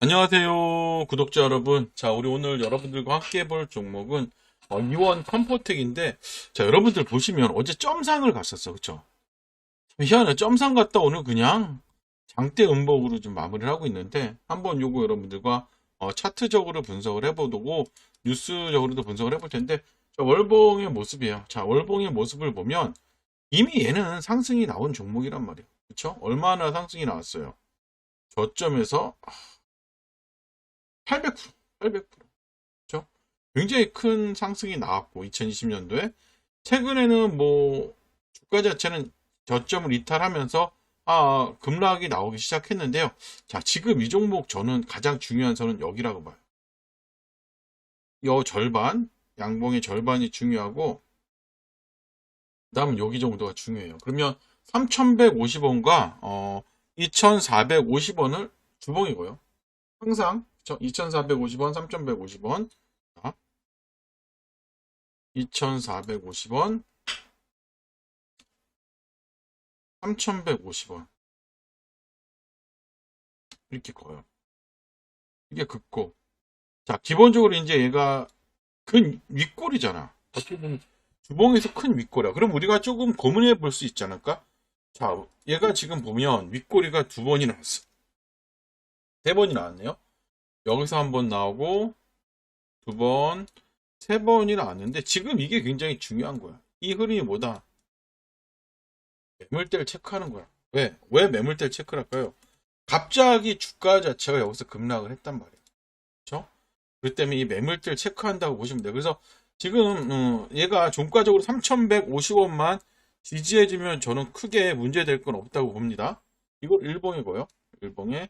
안녕하세요, 구독자 여러분. 자, 우리 오늘 여러분들과 함께 해볼 종목은 이원 컴포텍인데, 자, 여러분들 보시면 어제 점상을 갔었어, 그쵸? 희한해, 점상 갔다 오늘 그냥 장대 음봉으로 좀 마무리를 하고 있는데, 한번 요거 여러분들과 차트적으로 분석을 해보고, 뉴스적으로도 분석을 해볼 텐데, 자, 월봉의 모습이에요. 자, 월봉의 모습을 보면, 이미 얘는 상승이 나온 종목이란 말이에요. 그쵸? 얼마나 상승이 나왔어요? 저점에서 800%, 800%. 그죠? 굉장히 큰 상승이 나왔고, 2020년도에. 최근에는 뭐, 주가 자체는 저점을 이탈하면서, 급락이 나오기 시작했는데요. 자, 지금 이 종목 저는 가장 중요한 선은 여기라고 봐요. 요 절반, 양봉의 절반이 중요하고, 그 다음은 여기 정도가 중요해요. 그러면 3,150원과, 2,450원을 주봉이고요. 항상 2,450원, 3,150원, 2,450원, 3,150원 이렇게 커요. 이게 긋고 자 기본적으로 이제 얘가 큰 윗골이잖아. 어떻게 보면 주봉에서 큰 윗골이야. 그럼 우리가 조금 고민해 볼 수 있지 않을까? 자 얘가 지금 보면 윗골이가 두 번이 나왔어. 세 번이 나왔네요. 여기서 한 번 나오고 두 번, 세 번이 나왔는데 지금 이게 굉장히 중요한 거야. 이 흐름이 뭐다? 매물대를 체크하는 거야. 왜 매물대를 체크를 할까요? 갑자기 주가 자체가 여기서 급락을 했단 말이에요. 그렇죠? 그 때문에 이 매물대를 체크한다고 보시면 돼요. 그래서 지금 얘가 종가적으로 3,150원만 지지해주면 저는 크게 문제될 건 없다고 봅니다. 이걸 일봉이고요. 일봉에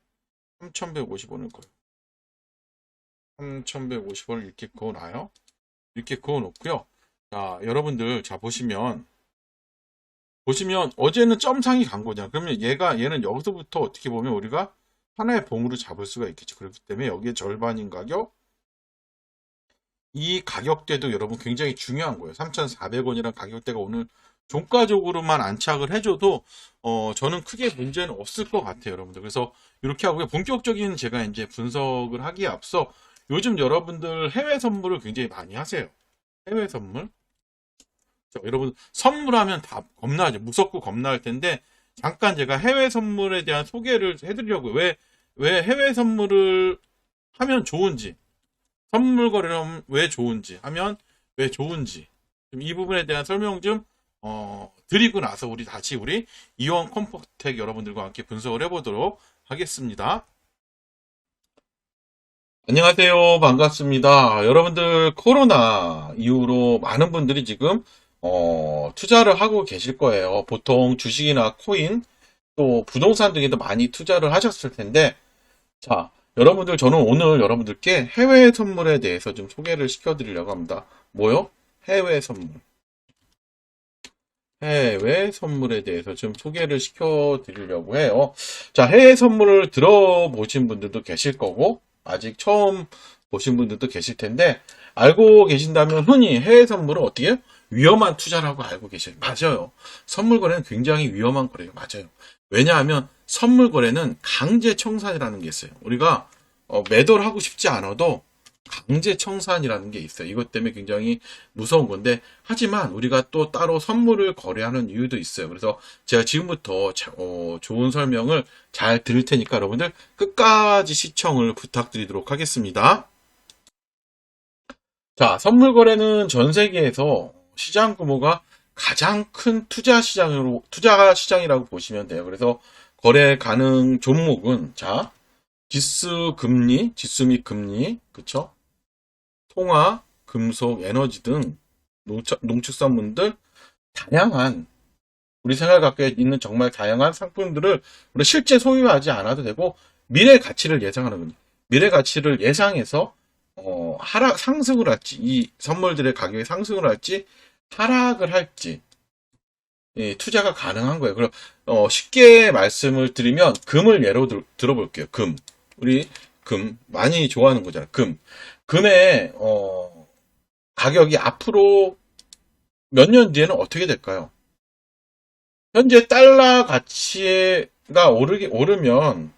3,150원을 거예요. 3,150원을 이렇게 그어놔요. 이렇게 그어놓고요. 자, 여러분들 자 보시면 어제는 점상이 간 거잖아. 그러면 얘는 여기서부터 어떻게 보면 우리가 하나의 봉으로 잡을 수가 있겠죠. 그렇기 때문에 여기에 절반인 가격, 이 가격대도 여러분 굉장히 중요한 거예요. 3,400원이란 가격대가 오늘 종가적으로만 안착을 해줘도 저는 크게 문제는 없을 것 같아요, 여러분들. 그래서 이렇게 하고요. 본격적인 제가 이제 분석을 하기에 앞서 요즘 여러분들 해외 선물을 굉장히 많이 하세요. 해외 선물. 여러분 선물하면 다 겁나죠. 무섭고 겁날 텐데 잠깐 제가 해외 선물에 대한 소개를 해드리려고요. 왜 해외 선물을 하면 좋은지, 선물 거래를 왜 좋은지, 하면 왜 좋은지 이 부분에 대한 설명 좀 드리고 나서 우리 이원 컴포텍 여러분들과 함께 분석을 해보도록 하겠습니다. 안녕하세요. 반갑습니다. 여러분들 코로나 이후로 많은 분들이 지금 투자를 하고 계실 거예요. 보통 주식이나 코인 또 부동산 등에도 많이 투자를 하셨을 텐데 자 여러분들 저는 오늘 여러분들께 해외 선물에 대해서 좀 소개를 시켜드리려고 합니다. 뭐요? 해외 선물. 해외 선물에 대해서 좀 소개를 시켜드리려고 해요. 자, 해외 선물을 들어보신 분들도 계실 거고, 아직 처음 보신 분들도 계실 텐데, 알고 계신다면 흔히 해외 선물은 어떻게 해요? 위험한 투자라고 알고 계셔요. 맞아요. 선물 거래는 굉장히 위험한 거래요. 맞아요. 왜냐하면 선물 거래는 강제 청산이라는 게 있어요. 우리가 매도를 하고 싶지 않아도 강제 청산이라는 게 있어요. 이것 때문에 굉장히 무서운 건데 하지만 우리가 또 따로 선물을 거래하는 이유도 있어요. 그래서 제가 지금부터 좋은 설명을 잘 드릴 테니까 여러분들 끝까지 시청을 부탁드리도록 하겠습니다. 자, 선물 거래는 전 세계에서 시장 규모가 가장 큰 투자 시장이라고 보시면 돼요. 그래서 거래 가능 종목은 자, 지수 및 금리, 그쵸? 통화, 금속, 에너지 등 농축산물들 다양한 우리 생활 갖고 있는 정말 다양한 상품들을 우리 실제 소유하지 않아도 되고 미래 가치를 예상하는 겁니다. 미래 가치를 예상해서 상승을 할지 이 선물들의 가격이 상승을 할지 하락을 할지 투자가 가능한 거예요. 그럼 쉽게 말씀을 드리면 금을 예로 들어볼게요. 우리 금 많이 좋아하는 거잖아요. 금의 가격이 앞으로 몇 년 뒤에는 어떻게 될까요? 현재 달러 가치가 오르면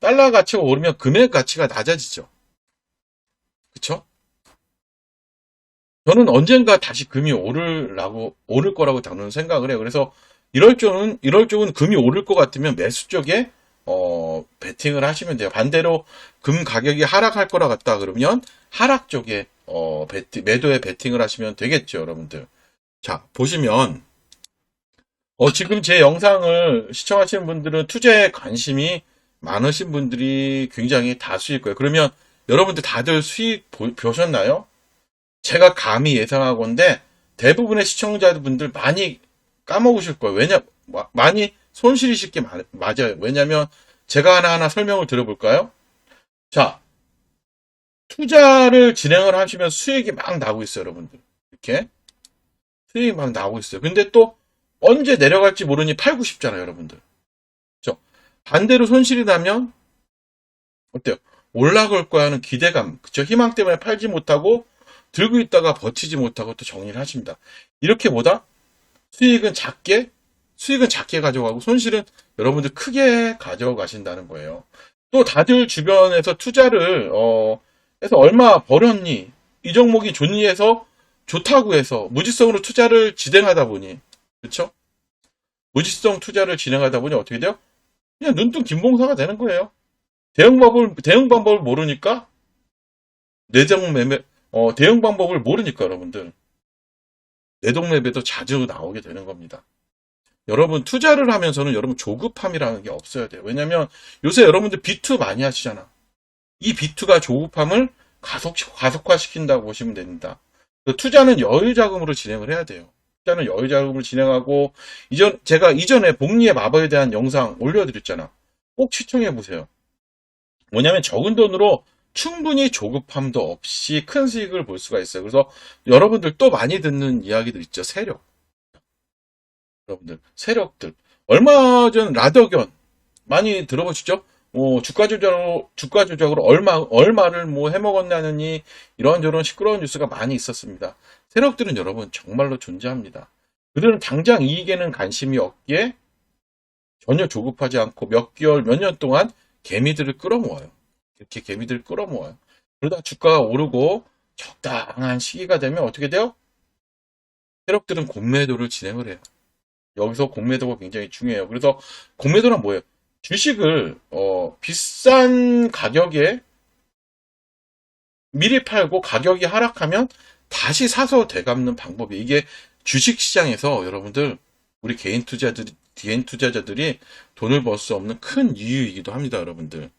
달러 가치가 오르면 금액 가치가 낮아지죠. 그쵸? 저는 언젠가 다시 금이 오를 거라고 저는 생각을 해요. 그래서 이럴 쪽은 금이 오를 것 같으면 매수 쪽에, 베팅을 하시면 돼요. 반대로 금 가격이 하락할 거라 같다 그러면 하락 쪽에, 매도에 베팅을 하시면 되겠죠, 여러분들. 자, 보시면, 지금 제 영상을 시청하시는 분들은 투자에 관심이 많으신 분들이 굉장히 다수일 거예요. 그러면 여러분들 다들 수익 보셨나요? 제가 감히 예상하건데 대부분의 시청자분들 많이 까먹으실 거예요. 많이 손실이실 게 맞아요. 왜냐면 제가 하나하나 설명을 드려볼까요? 자, 투자를 진행을 하시면 수익이 막 나고 있어요, 여러분들. 이렇게 수익이 막 나오고 있어요. 근데 또 언제 내려갈지 모르니 팔고 싶잖아요, 여러분들. 그죠? 반대로 손실이 나면 어때요? 올라갈 거야 하는 기대감, 그쵸? 희망 때문에 팔지 못하고 들고 있다가 버티지 못하고 또 정리를 하십니다. 이렇게 보다 수익은 작게 가져가고 손실은 여러분들 크게 가져가신다는 거예요. 또 다들 주변에서 투자를 해서 얼마 벌었니? 이 종목이 좋니 해서 좋다고 해서 무지성으로 투자를 진행하다 보니, 그렇죠? 무지성 투자를 진행하다 보니 어떻게 돼요? 그냥 눈뜬 김봉사가 되는 거예요. 대응 방법을 모르니까 내정 매매 대응 방법을 모르니까 여러분들 내동 매매도 자주 나오게 되는 겁니다. 여러분 투자를 하면서는 여러분 조급함이라는 게 없어야 돼요. 왜냐면 요새 여러분들 B2 많이 하시잖아. 이 B2가 조급함을 가속화시킨다고 보시면 됩니다. 투자는 여유 자금으로 진행을 해야 돼요. 투자는 여유 자금으로 진행하고 제가 이전에 복리의 마법에 대한 영상 올려드렸잖아. 꼭 시청해 보세요. 뭐냐면 적은 돈으로 충분히 조급함도 없이 큰 수익을 볼 수가 있어요. 그래서 여러분들 또 많이 듣는 이야기들 있죠. 여러분들 세력들. 얼마 전 라더견 많이 들어보시죠? 주가 조작으로 얼마를 뭐 해먹었냐느니 이런저런 시끄러운 뉴스가 많이 있었습니다. 세력들은 여러분 정말로 존재합니다. 그들은 당장 이익에는 관심이 없기에 전혀 조급하지 않고 몇 개월, 몇 년 동안 개미들을 끌어모아요. 이렇게 개미들을 끌어모아요. 그러다 주가가 오르고 적당한 시기가 되면 어떻게 돼요? 세력들은 공매도를 진행을 해요. 여기서 공매도가 굉장히 중요해요. 그래서 공매도는 뭐예요? 주식을 비싼 가격에 미리 팔고 가격이 하락하면 다시 사서 되갚는 방법이 이게 주식시장에서 여러분들 우리 개인 투자자들이 돈을 벌 수 없는 큰 이유이기도 합니다, 여러분들.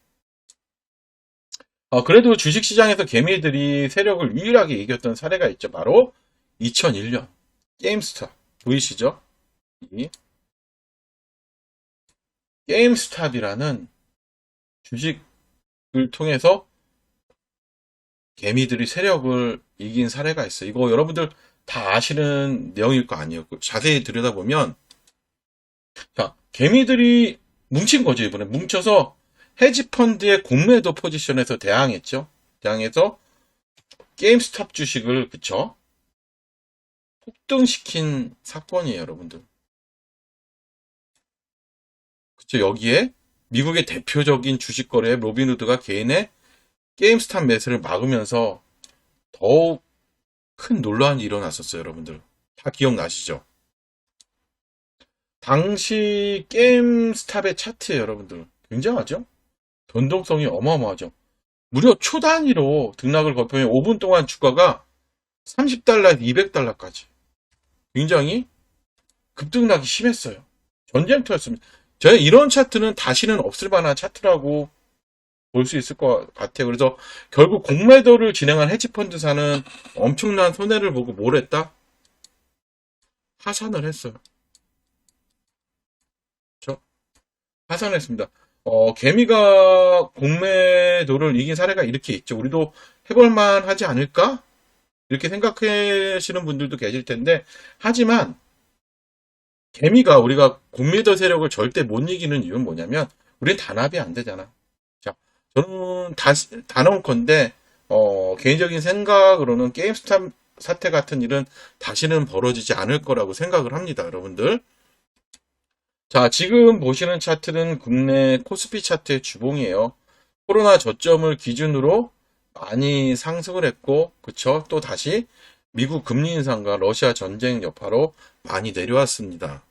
그래도 주식시장에서 개미들이 세력을 유일하게 이겼던 사례가 있죠. 바로 2001년 게임스탑 보이시죠? 이 게임스탑이라는 주식을 통해서 개미들이 세력을 이긴 사례가 있어요. 이거 여러분들 다 아시는 내용일 거 아니에요. 자세히 들여다보면 자, 개미들이 뭉친 거죠. 이번에 뭉쳐서 헤지펀드의 공매도 포지션에서 대항했죠. 대항해서 게임스탑 주식을 그쵸? 폭등시킨 사건이에요, 여러분들. 그쵸? 여기에 미국의 대표적인 주식 거래 로빈후드가 개인의 게임스탑 매수를 막으면서 더욱 큰 논란이 일어났었어요, 여러분들. 다 기억나시죠? 당시 게임스탑의 차트에 여러분들 굉장하죠? 변동성이 어마어마하죠. 무려 초 단위로 등락을 거듭하면 5분 동안 주가가 30달러에서 200달러까지 굉장히 급등락이 심했어요. 전쟁터였습니다. 제가 이런 차트는 다시는 없을 만한 차트라고 볼 수 있을 것 같아요. 그래서 결국 공매도를 진행한 헤지펀드사는 엄청난 손해를 보고 뭘 했다? 하산을 했어요. 그렇죠? 하산했습니다. 개미가 공매도를 이긴 사례가 이렇게 있죠. 우리도 해볼만 하지 않을까? 이렇게 생각하시는 분들도 계실 텐데, 하지만, 개미가 우리가 공매도 세력을 절대 못 이기는 이유는 뭐냐면, 우린 단합이 안 되잖아. 자, 저는 단언 건데, 개인적인 생각으로는 게임스탑 사태 같은 일은 다시는 벌어지지 않을 거라고 생각을 합니다, 여러분들. 자, 지금 보시는 차트는 국내 코스피 차트의 주봉이에요. 코로나 저점을 기준으로 많이 상승을 했고, 그쵸? 또 다시 미국 금리 인상과 러시아 전쟁 여파로 많이 내려왔습니다.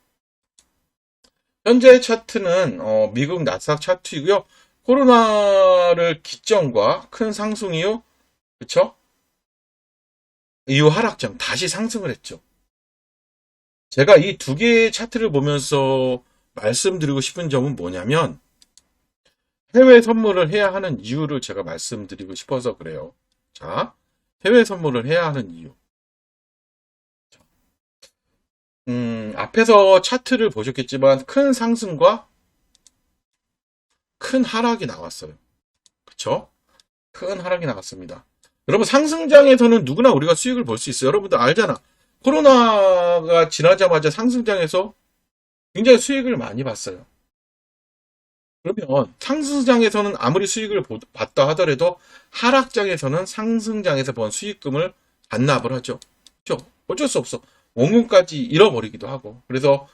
현재 차트는 미국 나스닥 차트이고요. 코로나를 기점과 큰 상승 이후, 그쵸? 이후 하락장 다시 상승을 했죠. 제가 이 두 개의 차트를 보면서 말씀드리고 싶은 점은 뭐냐면 해외 선물을 해야 하는 이유를 제가 말씀드리고 싶어서 그래요. 자, 해외 선물을 해야 하는 이유. 앞에서 차트를 보셨겠지만 큰 상승과 큰 하락이 나왔어요. 그쵸? 큰 하락이 나왔습니다. 여러분 상승장에서는 누구나 우리가 수익을 볼 수 있어요. 여러분들 알잖아. 코로나가 지나자마자 상승장에서 굉장히 수익을 많이 봤어요. 그러면 상승장에서는 아무리 수익을 봤다 하더라도 하락장에서는 상승장에서 번 수익금을 반납을 하죠. 그렇죠? 어쩔 수 없어. 원금까지 잃어버리기도 하고. 그래서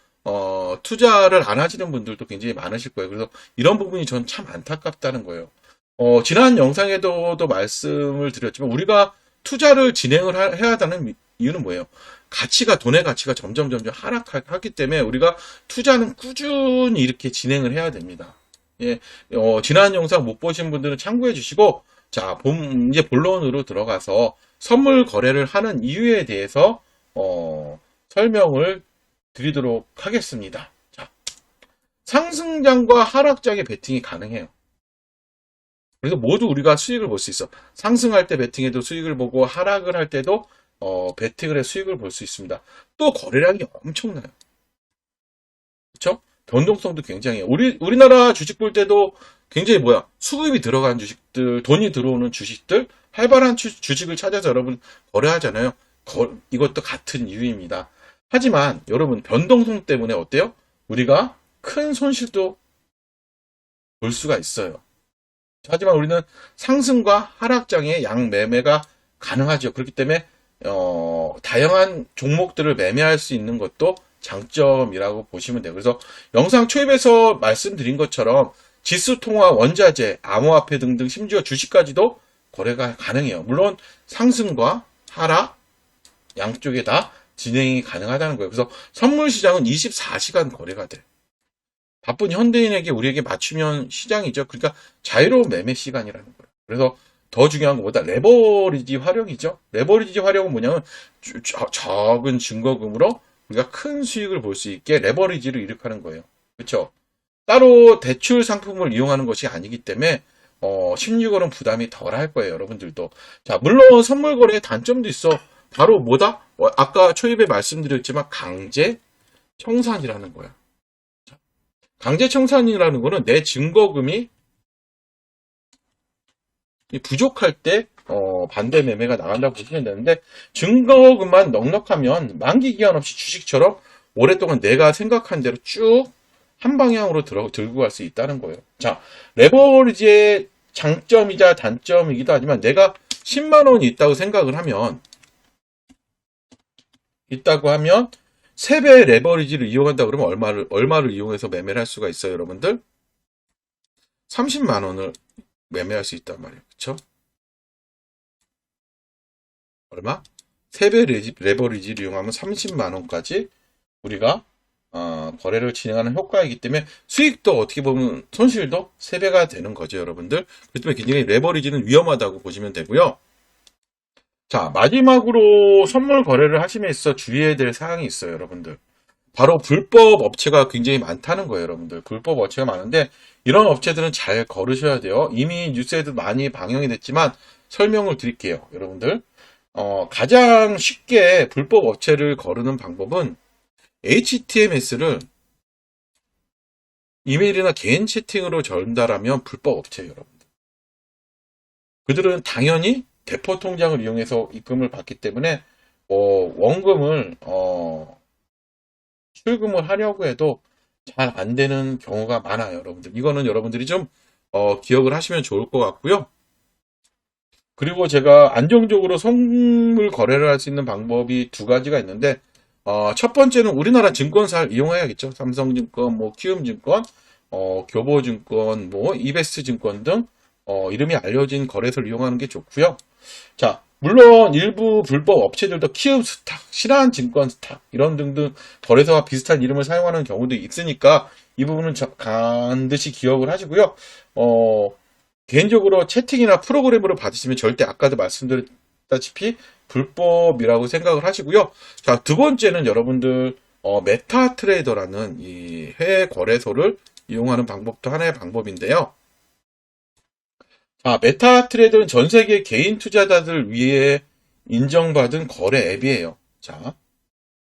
투자를 안 하시는 분들도 굉장히 많으실 거예요. 그래서 이런 부분이 전 참 안타깝다는 거예요. 지난 영상에도 말씀을 드렸지만 우리가 투자를 진행을 해야 하는 이유는 뭐예요? 돈의 가치가 점점 하락하기 때문에 우리가 투자는 꾸준히 이렇게 진행을 해야 됩니다. 예, 지난 영상 못 보신 분들은 참고해 주시고, 자, 이제 본론으로 들어가서 선물 거래를 하는 이유에 대해서, 설명을 드리도록 하겠습니다. 자, 상승장과 하락장의 베팅이 가능해요. 그래서 모두 우리가 수익을 볼 수 있어. 상승할 때 베팅해도 수익을 보고, 하락을 할 때도, 베팅을 해 수익을 볼 수 있습니다. 또 거래량이 엄청나요. 그쵸? 변동성도 굉장해요. 우리나라 주식 볼 때도 굉장히 수급이 들어간 주식들, 돈이 들어오는 주식들, 활발한 주식을 찾아서 여러분 거래하잖아요. 이것도 같은 이유입니다. 하지만 여러분 변동성 때문에 어때요? 우리가 큰 손실도 볼 수가 있어요. 하지만 우리는 상승과 하락장의 양매매가 가능하죠. 그렇기 때문에 다양한 종목들을 매매할 수 있는 것도 장점이라고 보시면 돼요. 그래서 영상 초입에서 말씀드린 것처럼 지수 통화, 원자재, 암호화폐 등등 심지어 주식까지도 거래가 가능해요. 물론 상승과 하락 양쪽에 다 진행이 가능하다는 거예요. 그래서 선물 시장은 24시간 거래가 돼요. 바쁜 현대인에게 우리에게 맞추면 시장이죠. 그러니까 자유로운 매매 시간이라는 거예요. 그래서 더 중요한 것보다 레버리지 활용이죠. 레버리지 활용은 뭐냐면 적은 증거금으로 우리가 큰 수익을 볼 수 있게 레버리지를 일으키는 거예요. 그렇죠? 따로 대출 상품을 이용하는 것이 아니기 때문에 16월은 부담이 덜 할 거예요. 여러분들도. 자, 물론 선물 거래의 단점도 있어. 바로 뭐다? 아까 초입에 말씀드렸지만 강제 청산이라는 거야. 강제 청산이라는 거는 내 증거금이 부족할 때 반대 매매가 나간다고 보시면 되는데 증거금만 넉넉하면 만기 기한 없이 주식처럼 오랫동안 내가 생각한 대로 쭉 한 방향으로 들고 갈 수 있다는 거예요. 자, 레버리지의 장점이자 단점이기도 하지만 내가 10만 원이 있다고 생각을 하면 3배 레버리지를 이용한다 그러면 얼마를 이용해서 매매를 할 수가 있어요, 여러분들? 30만 원을 매매할 수 있단 말이에요. 그쵸? 얼마? 3배 레버리지를 이용하면 30만 원까지 우리가 거래를 진행하는 효과이기 때문에 수익도 어떻게 보면 손실도 3배가 되는 거죠, 여러분들. 그렇기 때문에 굉장히 레버리지는 위험하다고 보시면 되고요. 자, 마지막으로 선물 거래를 하심에 있어 주의해야 될 사항이 있어요, 여러분들. 바로 불법 업체가 굉장히 많다는 거예요, 여러분들. 불법 업체가 많은데 이런 업체들은 잘 거르셔야 돼요. 이미 뉴스에도 많이 방영이 됐지만 설명을 드릴게요, 여러분들. 가장 쉽게 불법 업체를 거르는 방법은 HTMS를 이메일이나 개인 채팅으로 전달하면 불법 업체예요, 여러분들. 그들은 당연히 대포 통장을 이용해서 입금을 받기 때문에 원금을 출금을 하려고 해도 잘 안 되는 경우가 많아요, 여러분들. 이거는 여러분들이 좀 기억을 하시면 좋을 것 같고요. 그리고 제가 안정적으로 선물 거래를 할 수 있는 방법이 2가지가 있는데 첫 번째는 우리나라 증권사를 이용해야겠죠. 삼성증권, 뭐 키움증권, 교보증권, 뭐 이베스트증권 등 이름이 알려진 거래소를 이용하는 게 좋고요. 자, 물론 일부 불법 업체들도 키움스탁, 신한증권스탁 이런 등등 거래소와 비슷한 이름을 사용하는 경우도 있으니까 이 부분은 반드시 기억을 하시고요. 어, 개인적으로 채팅이나 프로그램으로 받으시면 절대 아까도 말씀드렸다시피 불법이라고 생각을 하시고요. 자, 두 번째는 여러분들 메타 트레이더라는 이 해외 거래소를 이용하는 방법도 하나의 방법인데요. 메타 트레이더는 전 세계 개인 투자자들을 위해 인정받은 거래 앱이에요. 자,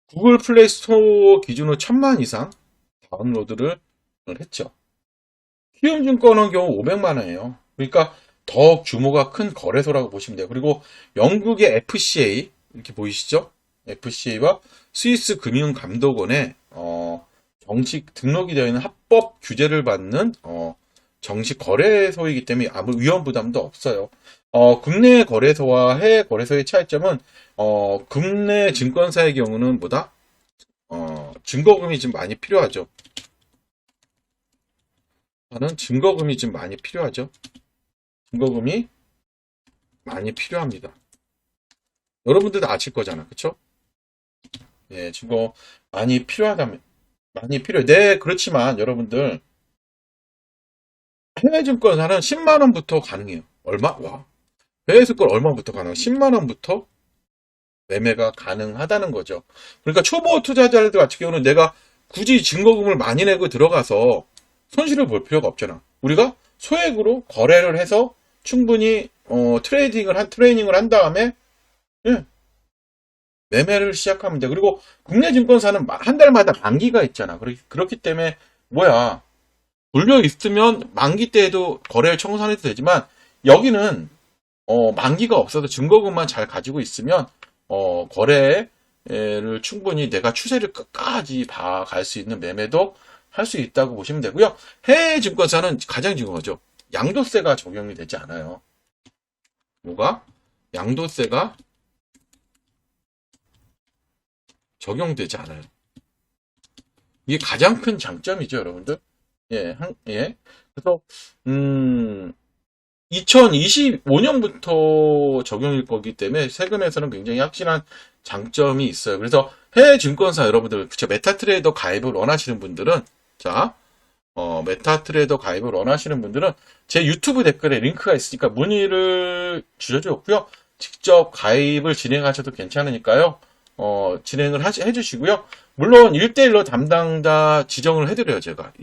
구글 플레이 스토어 기준으로 1000만 이상 다운로드를 했죠. 키움증권의 경우 500만 원이에요. 그러니까 더 규모가 큰 거래소라고 보시면 돼요. 그리고 영국의 FCA 이렇게 보이시죠? FCA와 스위스 금융감독원에 정식 등록이 되어 있는 합법 규제를 받는 정식 거래소이기 때문에 아무 위험 부담도 없어요. 국내 거래소와 해외 거래소의 차이점은 국내 증권사의 경우는 뭐다? 증거금이 좀 많이 필요하죠. 저는 증거금이 좀 많이 필요하죠. 증거금이 많이 필요합니다. 여러분들도 아실 거잖아, 그쵸? 예, 증거 많이 필요하다면 많이 필요해. 네, 그렇지만 여러분들 해외 증권사는 10만 원부터 가능해요. 얼마? 와. 해외 증권 얼마부터 가능? 10만 원부터 매매가 가능하다는 거죠. 그러니까 초보 투자자들 같은 경우는 내가 굳이 증거금을 많이 내고 들어가서 손실을 볼 필요가 없잖아. 우리가 소액으로 거래를 해서 충분히 트레이닝을 한 다음에 예, 매매를 시작하면 돼. 그리고 국내 증권사는 한 달마다 만기가 있잖아. 그렇기 때문에 뭐야 물려 있으면 만기 때에도 거래를 청산해도 되지만 여기는 만기가 없어도 증거금만 잘 가지고 있으면 거래를 충분히 내가 추세를 끝까지 봐갈 수 있는 매매도 할 수 있다고 보시면 되고요. 해외 증권사는 가장 중요하죠. 양도세가 적용이 되지 않아요. 뭐가? 양도세가 적용되지 않아요. 이게 가장 큰 장점이죠, 여러분들. 예, 예. 그래서, 2025년부터 적용일 거기 때문에 세금에서는 굉장히 확실한 장점이 있어요. 그래서 해외 증권사 여러분들, 그쵸, 메타트레이더 가입을 원하시는 분들은, 자, 메타트레이더 가입을 원하시는 분들은 제 유튜브 댓글에 링크가 있으니까 문의를 주셔도 좋고요. 직접 가입을 진행하셔도 괜찮으니까요. 진행을 해주시고요. 물론 1대1로 담당자 지정을 해드려요, 제가.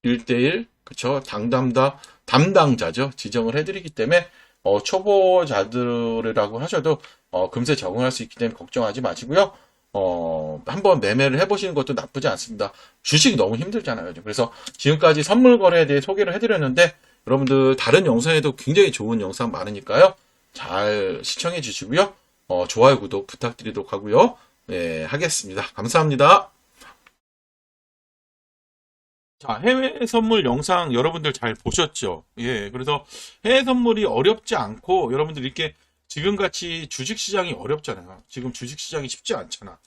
1대1, 그쵸. 담당자죠. 지정을 해드리기 때문에, 초보자들이라고 하셔도, 금세 적응할 수 있기 때문에 걱정하지 마시고요. 한번 매매를 해보시는 것도 나쁘지 않습니다. 주식 너무 힘들잖아요. 그래서 지금까지 선물 거래에 대해 소개를 해드렸는데, 여러분들 다른 영상에도 굉장히 좋은 영상 많으니까요. 잘 시청해 주시고요. 좋아요, 구독 부탁드리도록 하고요. 네, 하겠습니다. 감사합니다. 자, 해외 선물 영상 여러분들 잘 보셨죠? 예, 그래서 해외 선물이 어렵지 않고 여러분들 이렇게 지금같이 주식시장이 어렵잖아요. 지금 주식시장이 쉽지 않잖아.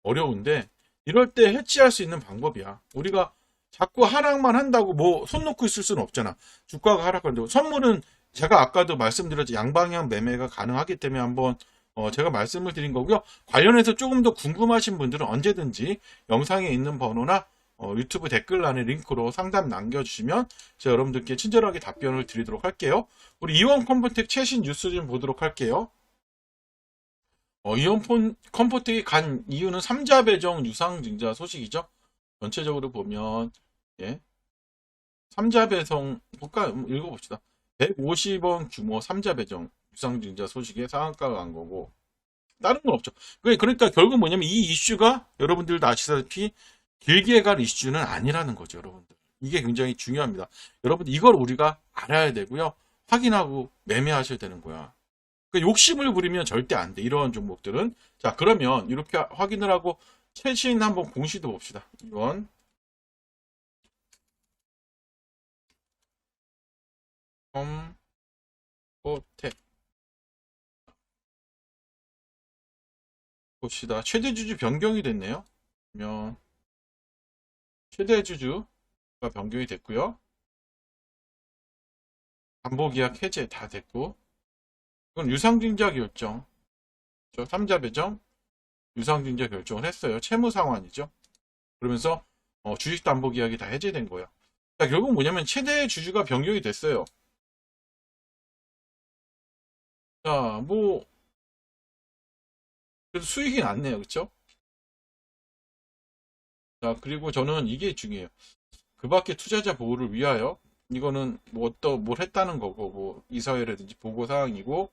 어려운데 이럴 때 해치할 수 있는 방법이야. 우리가 자꾸 하락만 한다고 뭐 손 놓고 있을 수는 없잖아. 주가가 하락한다고. 선물은 제가 아까도 말씀드렸죠. 양방향 매매가 가능하기 때문에 한번 제가 말씀을 드린 거고요. 관련해서 조금 더 궁금하신 분들은 언제든지 영상에 있는 번호나 유튜브 댓글란에 링크로 상담 남겨주시면 제가 여러분들께 친절하게 답변을 드리도록 할게요. 우리 이원 컴포텍 최신 뉴스 좀 보도록 할게요. 이원 컴포텍이 간 이유는 3자 배정 유상증자 소식이죠. 전체적으로 보면 예, 3자 배정 볼까 읽어봅시다. 150원 규모 3자 배정 유상증자 소식에 상한가가 간 거고 다른 건 없죠. 그러니까 결국 뭐냐면 이 이슈가 여러분들도 아시다시피 길게 갈 이슈는 아니라는 거죠, 여러분들. 이게 굉장히 중요합니다. 여러분들 이걸 우리가 알아야 되고요. 확인하고 매매하셔야 되는 거야. 욕심을 부리면 절대 안 돼. 이런 종목들은. 자, 그러면 이렇게 확인을 하고 최신 한번 공시도 봅시다. 이건 컴포텍 봅시다. 최대 주주 변경이 됐네요. 그러면 최대 주주가 변경이 됐고요. 담보계약 해제 다 됐고, 이건 유상증자 결정, 3자 배정 유상증자 결정을 했어요. 채무 상환이죠. 그러면서 주식담보계약이 다 해제된 거예요. 자, 결국 뭐냐면 최대 주주가 변경이 됐어요. 자, 뭐 그래도 수익이 났네요. 그쵸? 자, 그리고 저는 이게 중요해요. 그 밖에 투자자 보호를 위하여 이거는 뭐 또 뭘 했다는 거고, 뭐 이사회라든지 보고사항이고,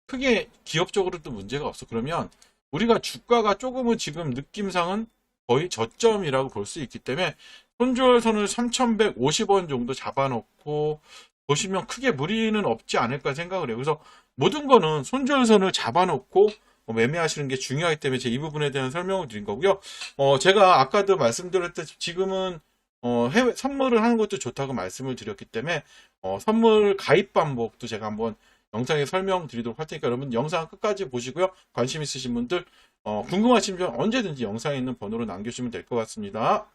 크게 기업적으로도 문제가 없어. 그러면 우리가 주가가 조금은 지금 느낌상은 거의 저점이라고 볼 수 있기 때문에 손절선을 3,150원 정도 잡아놓고 보시면 크게 무리는 없지 않을까 생각을 해요. 그래서 모든 거는 손절선을 잡아놓고 매매하시는 게 중요하기 때문에 제 이 부분에 대한 설명을 드린 거고요. 제가 아까도 말씀드렸듯이 지금은 해외 선물을 하는 것도 좋다고 말씀을 드렸기 때문에 선물 가입 방법도 제가 한번 영상에 설명드리도록 할 테니까 여러분 영상 끝까지 보시고요. 관심 있으신 분들 궁금하신 점 언제든지 영상에 있는 번호로 남겨주시면 될 것 같습니다.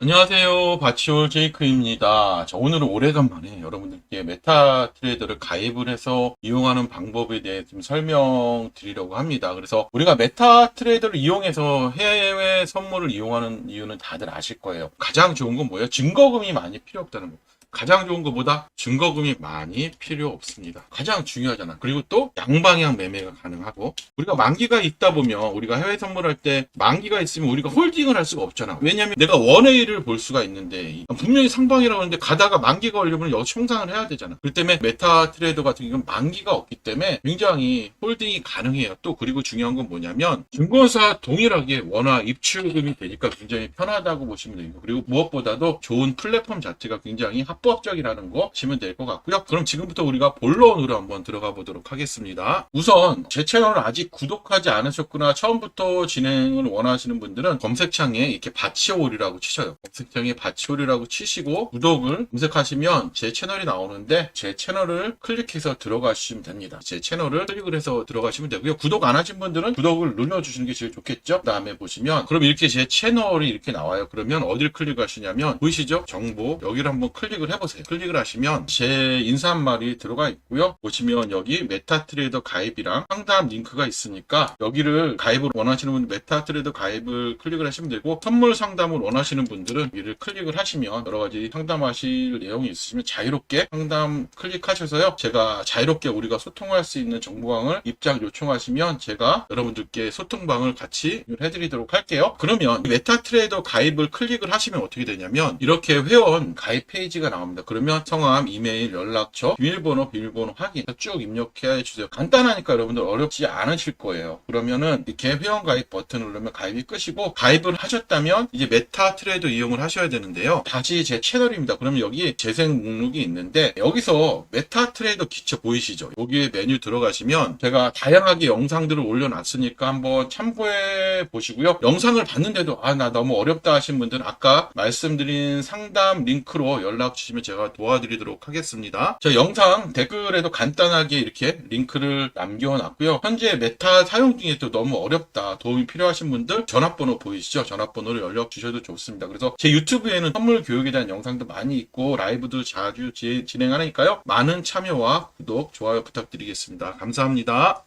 안녕하세요. 바치올 제이크입니다. 자, 오늘은 오래간만에 여러분들께 메타트레이더를 가입을 해서 이용하는 방법에 대해 좀 설명드리려고 합니다. 그래서 우리가 메타트레이더를 이용해서 해외 선물을 이용하는 이유는 다들 아실 거예요. 가장 좋은 건 뭐예요? 증거금이 많이 필요 없다는 거. 가장 좋은 것보다 증거금이 많이 필요 없습니다. 가장 중요하잖아. 그리고 또 양방향 매매가 가능하고, 우리가 만기가 있다 보면 우리가 해외 선물할 때 만기가 있으면 우리가 홀딩을 할 수가 없잖아. 왜냐면 내가 원웨이를 볼 수가 있는데 분명히 상방이라고 하는데 가다가 만기가 걸리면 여기 청산을 해야 되잖아. 그렇기 때문에 메타 트레이더 같은 경우는 만기가 없기 때문에 굉장히 홀딩이 가능해요. 또 그리고 중요한 건 뭐냐면 증권사 동일하게 원화 입출금이 되니까 굉장히 편하다고 보시면 됩니다. 그리고 무엇보다도 좋은 플랫폼 자체가 굉장히 합법적이라는 거 보시면 될 것 같고요. 그럼 지금부터 우리가 본론으로 한번 들어가 보도록 하겠습니다. 우선 제 채널을 아직 구독하지 않으셨거나 처음부터 진행을 원하시는 분들은 검색창에 이렇게 바치올이라고 치셔요. 검색창에 바치올이라고 치시고 구독을 검색하시면 제 채널이 나오는데 제 채널을 클릭해서 들어가시면 됩니다. 제 채널을 클릭을 해서 들어가시면 되고요. 구독 안 하신 분들은 구독을 눌러주시는 게 제일 좋겠죠. 그 다음에 보시면 그럼 이렇게 제 채널이 이렇게 나와요. 그러면 어디를 클릭하시냐면 보이시죠? 정보 여기를 한번 클릭을 해보세요. 클릭을 하시면 제 인사말이 들어가 있고요. 보시면 여기 메타트레이더 가입이랑 상담 링크가 있으니까 여기를 가입을 원하시는 분들 메타트레이더 가입을 클릭을 하시면 되고, 선물 상담을 원하시는 분들은 이를 클릭을 하시면 여러가지 상담하실 내용이 있으시면 자유롭게 상담 클릭하셔서요. 제가 자유롭게 우리가 소통할 수 있는 정보방을 입장 요청하시면 제가 여러분들께 소통방을 같이 해드리도록 할게요. 그러면 메타트레이더 가입을 클릭을 하시면 어떻게 되냐면 이렇게 회원 가입 페이지가 나옵니다. 그러면 성함, 이메일, 연락처, 비밀번호 확인 쭉 입력해 주세요. 간단하니까 여러분들 어렵지 않으실 거예요. 그러면은 이렇게 회원 가입 버튼을 누르면 가입이 끝이고, 가입을 하셨다면 이제 메타트레이더 이용을 하셔야 되는데요. 다시 제 채널입니다. 그러면 여기 재생 목록이 있는데 여기서 메타트레이더 기초 보이시죠? 여기에 메뉴 들어가시면 제가 다양하게 영상들을 올려놨으니까 한번 참고해 보시고요. 영상을 봤는데도 나 너무 어렵다 하신 분들은 아까 말씀드린 상담 링크로 연락 주시면 제가 도와드리도록 하겠습니다. 저 영상 댓글에도 간단하게 이렇게 링크를 남겨놨고요. 현재 메타 사용 중에 또 너무 어렵다, 도움이 필요하신 분들 전화번호 보이시죠? 전화번호로 연락 주셔도 좋습니다. 그래서 제 유튜브에는 선물 교육에 대한 영상도 많이 있고 라이브도 자주 진행하니까요. 많은 참여와 구독, 좋아요 부탁드리겠습니다. 감사합니다.